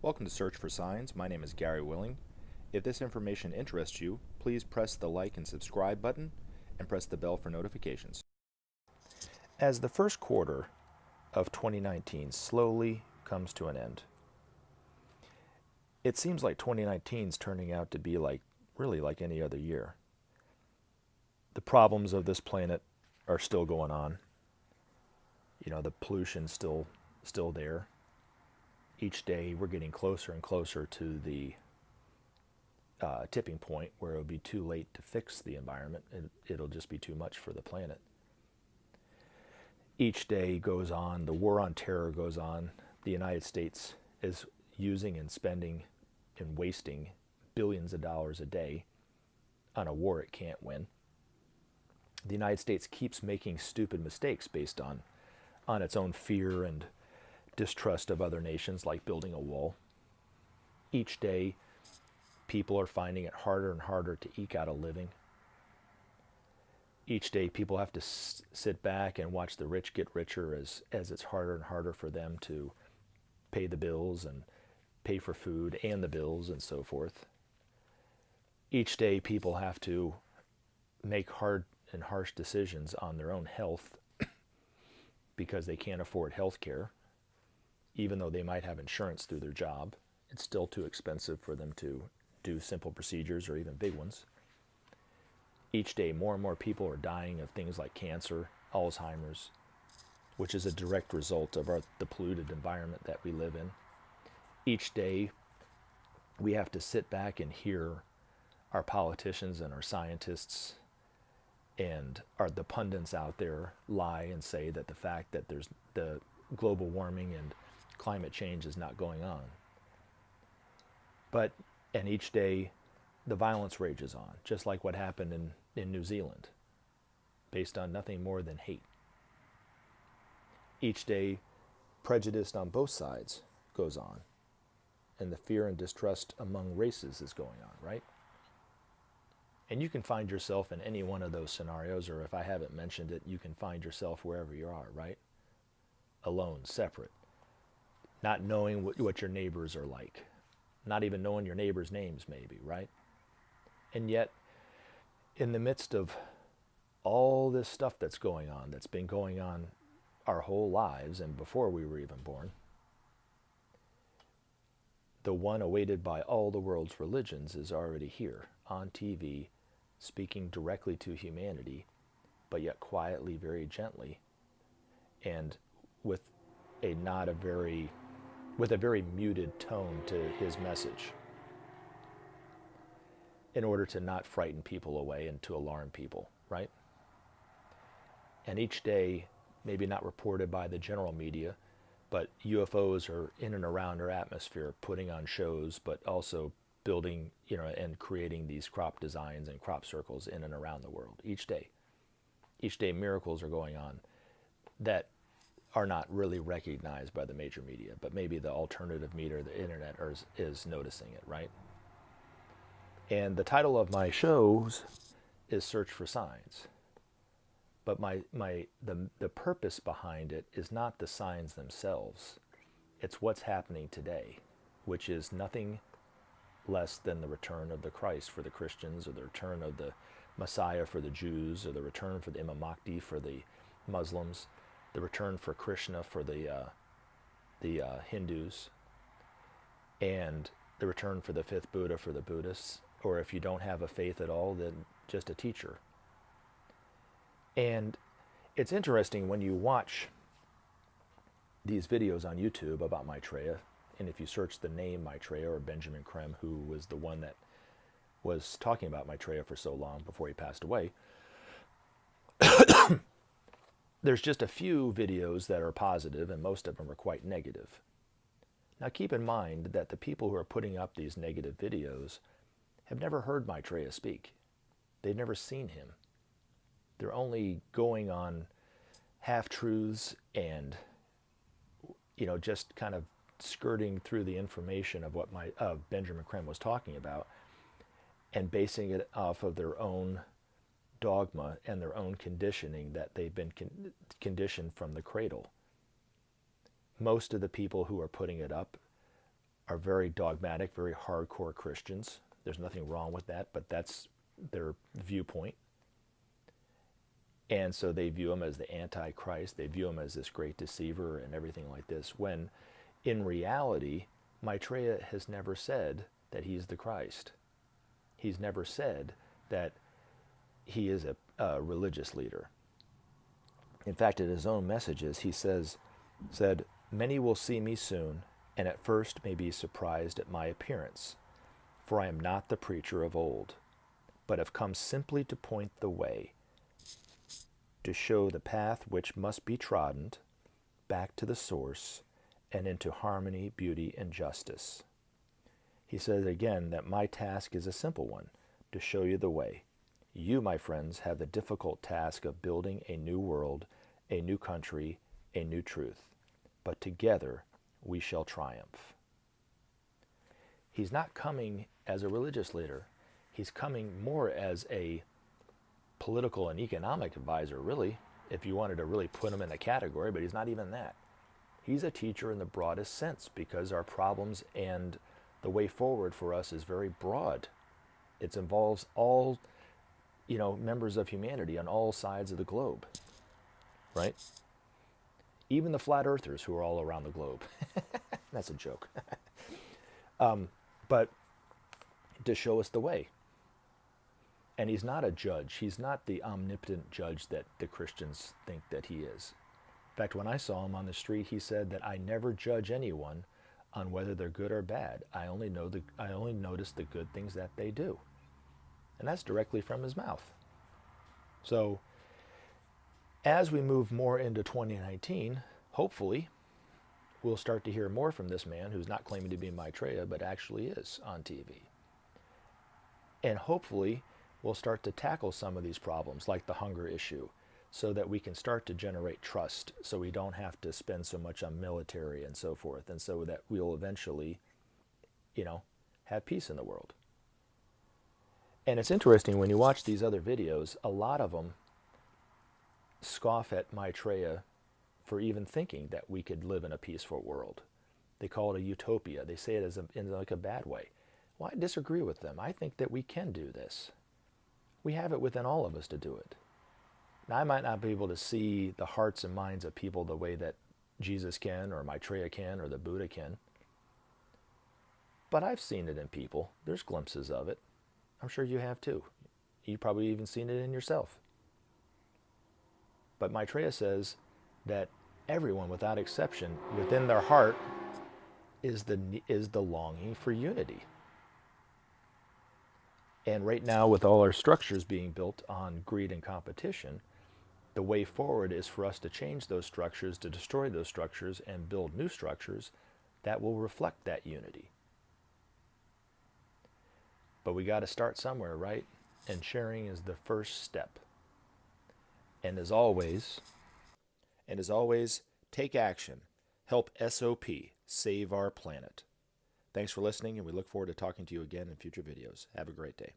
Welcome to Search for Signs. My name is Gary Willing. If this information interests you, please press the like and subscribe button and press the bell for notifications. As the first quarter of 2019 slowly comes to an end, it seems like 2019 is turning out to be really like any other year. The problems of this planet are still going on. The pollution's still there. Each day we're getting closer and closer to the tipping point where it'll be too late to fix the environment. It'll just be too much for the planet. Each day goes on, the war on terror goes on. The United States is using and spending and wasting billions of dollars a day on a war it can't win. The United States keeps making stupid mistakes based on its own fear and distrust of other nations, like building a wall. Each day, people are finding it harder and harder to eke out a living. Each day, people have to sit back and watch the rich get richer as it's harder and harder for them to pay the bills and pay for food and the bills and so forth. Each day, people have to make hard and harsh decisions on their own health because they can't afford health care. Even though they might have insurance through their job, it's still too expensive for them to do simple procedures or even big ones. Each day, more and more people are dying of things like cancer, Alzheimer's, which is a direct result of the polluted environment that we live in. Each day, we have to sit back and hear our politicians and our scientists and the pundits out there lie and say that the fact that there's the global warming and climate change is not going on. And each day, the violence rages on, just like what happened in New Zealand, based on nothing more than hate. Each day, prejudice on both sides goes on, and the fear and distrust among races is going on, right? And you can find yourself in any one of those scenarios, or if I haven't mentioned it, you can find yourself wherever you are, right? Alone, separate, not knowing what your neighbors are like, not even knowing your neighbors' names maybe, right? And yet, in the midst of all this stuff that's going on, that's been going on our whole lives and before we were even born, the one awaited by all the world's religions is already here, on TV, speaking directly to humanity, but yet quietly, very gently, and with a very muted tone to his message, in order to not frighten people away and to alarm people, right? And each day, maybe not reported by the general media, but UFOs are in and around our atmosphere, putting on shows, but also building, and creating these crop designs and crop circles in and around the world each day. Each day, miracles are going on that are not really recognized by the major media, but maybe the alternative media, the internet, is noticing it, right? And the title of my shows is Search for Signs. But the purpose behind it is not the signs themselves. It's what's happening today, which is nothing less than the return of the Christ for the Christians, or the return of the Messiah for the Jews, or the return for the Imam Mahdi for the Muslims, the return for Krishna for the Hindus, and the return for the fifth Buddha for the Buddhists, or if you don't have a faith at all, then just a teacher. And it's interesting when you watch these videos on YouTube about Maitreya, and if you search the name Maitreya or Benjamin Creme, who was the one that was talking about Maitreya for so long before he passed away, there's just a few videos that are positive, and most of them are quite negative. Now keep in mind that the people who are putting up these negative videos have never heard Maitreya speak. They've never seen him. They're only going on half-truths and, just kind of skirting through the information of what Benjamin Creme was talking about, and basing it off of their own dogma and their own conditioning that they've been conditioned from the cradle. Most of the people who are putting it up are very dogmatic, very hardcore Christians. There's nothing wrong with that, but that's their viewpoint. And so they view him as the Antichrist. They view him as this great deceiver and everything like this, when in reality, Maitreya has never said that he's the Christ. He's never said that he is a religious leader. In fact, in his own messages, he said, "Many will see me soon, and at first may be surprised at my appearance, for I am not the preacher of old, but have come simply to point the way, to show the path which must be trodden, back to the source, and into harmony, beauty, and justice." He says again that my task is a simple one, to show you the way. You, my friends, have the difficult task of building a new world, a new country, a new truth. But together we shall triumph. He's not coming as a religious leader. He's coming more as a political and economic advisor, really, if you wanted to really put him in a category, but he's not even that. He's a teacher in the broadest sense, because our problems and the way forward for us is very broad. It involves all, members of humanity on all sides of the globe, right? Even the flat earthers who are all around the globe. That's a joke. But to show us the way. And he's not a judge. He's not the omnipotent judge that the Christians think that he is. In fact, when I saw him on the street, he said that I never judge anyone on whether they're good or bad. I only notice the good things that they do. And that's directly from his mouth. So as we move more into 2019, hopefully we'll start to hear more from this man who's not claiming to be Maitreya, but actually is on TV. And hopefully we'll start to tackle some of these problems, like the hunger issue, so that we can start to generate trust, so we don't have to spend so much on military and so forth, and so that we'll eventually, have peace in the world. And it's interesting, when you watch these other videos, a lot of them scoff at Maitreya for even thinking that we could live in a peaceful world. They call it a utopia. They say it in like a bad way. Well, I disagree with them. I think that we can do this. We have it within all of us to do it. Now, I might not be able to see the hearts and minds of people the way that Jesus can, or Maitreya can, or the Buddha can. But I've seen it in people. There's glimpses of it. I'm sure you have too. You've probably even seen it in yourself. But Maitreya says that everyone, without exception, within their heart is the longing for unity. And right now, with all our structures being built on greed and competition, the way forward is for us to change those structures, to destroy those structures, and build new structures that will reflect that unity. But we got to start somewhere, right? And sharing is the first step. And as always, take action. Help SOP save our planet. Thanks for listening, and we look forward to talking to you again in future videos. Have a great day.